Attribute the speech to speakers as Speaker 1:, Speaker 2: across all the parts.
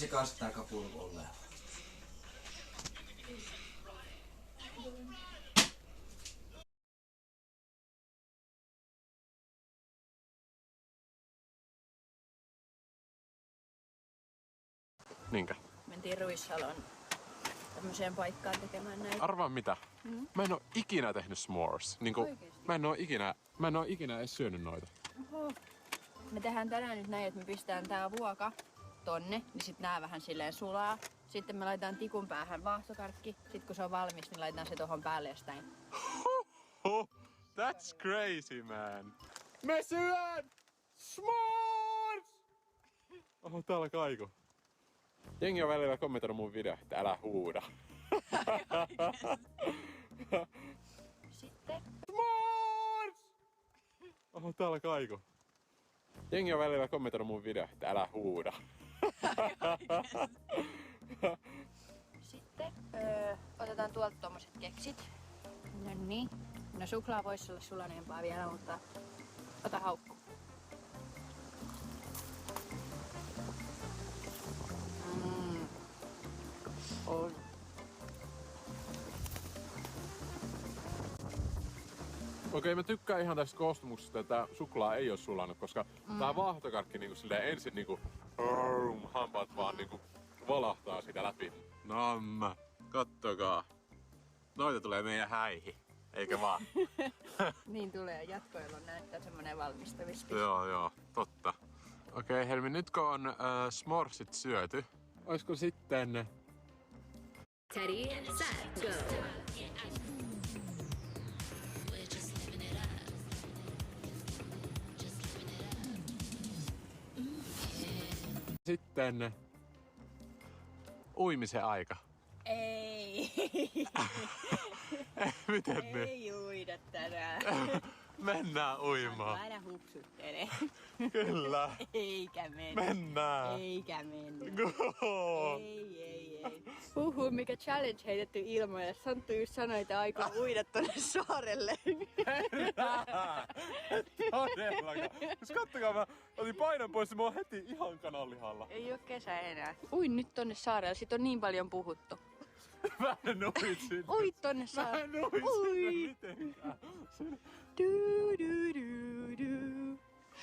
Speaker 1: se kanssa tää kapulu olleen.
Speaker 2: Niinkö?
Speaker 3: Mentiin Ruissalon tämmöiseen paikkaan tekemään näitä.
Speaker 2: Arvaa mitä? Mä en oo ikinä tehnyt s'mores. Niinku, mä en oo ikinä edes syönyt noita.
Speaker 3: Oho. Me tehdään tänään nyt näin, että me pistetään tää vuoka tonne, niin sit nää vähän silleen sulaa. Sitten me laitetaan tikun päähän vaahtokarkki. Sit kun se on valmis, niin laitetaan se tohon päälle jostain.
Speaker 2: That's crazy, man. Me syön s'mores! Oho, täällä kaiku. Jengi on välillä kommentoinut mun video, että älä huuda.
Speaker 3: Sitten.
Speaker 2: S'mores! Oho, täällä kaiku. Jengi on välillä kommentoinut mun video, että älä huuda.
Speaker 3: Sitten otetaan tuolta tommoset keksit. No niin. No suklaa voisi olla sulaneempaa vielä, mutta ota haukku. On.
Speaker 2: Okei, mä tykkään ihan tästä koostumuksesta, että tää suklaa ei oo sulanut, koska tää vaahtokarkki niinku silleen ensin niinku hampaat vaan niinku valahtaa sitä läpi. Namma, kattokaa. Noita tulee meidän häihin, eikä vaan?
Speaker 3: Niin tulee, jatkoilla näyttää semmonen valmistavispiste.
Speaker 2: Joo, totta. Okei, Helmi, nyt kun on s'moresit syöty, oisko sitten...
Speaker 4: Teddy, set, go.
Speaker 2: Sitten... uimisen aika.
Speaker 3: Ei.
Speaker 2: Miten nyt?
Speaker 3: Ei uida tänään.
Speaker 2: Mennään uimaan.
Speaker 3: Aina hupsuttele.
Speaker 2: Kyllä.
Speaker 3: Eikä mennä.
Speaker 2: Mennään.
Speaker 3: Eikä mennä.
Speaker 2: Go.
Speaker 3: Ei. Huhu, mikä challenge heitetty ilmoille. Santtu just sanoi, että aikoo uida tonne saarelle.
Speaker 2: Todellakaan. Jos kattokaa, mä otin painon pois ja mä oon heti ihan kananlihalla.
Speaker 3: Ei oo kesä enää. Uin nyt tonne saarelle, sit on niin paljon puhuttu.
Speaker 2: Mä en uit sinne.
Speaker 3: Ui tonne
Speaker 2: Mä
Speaker 3: saarelle.
Speaker 2: en uit sinne mitenkään.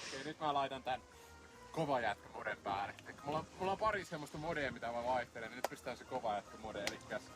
Speaker 2: Okei, nyt mä laitan tän kova jätkä moden päälle. Mulla on pari semmoista modea, mitä mä vaihtelen, niin nyt pistetään se kova jätkä mode, elikkäs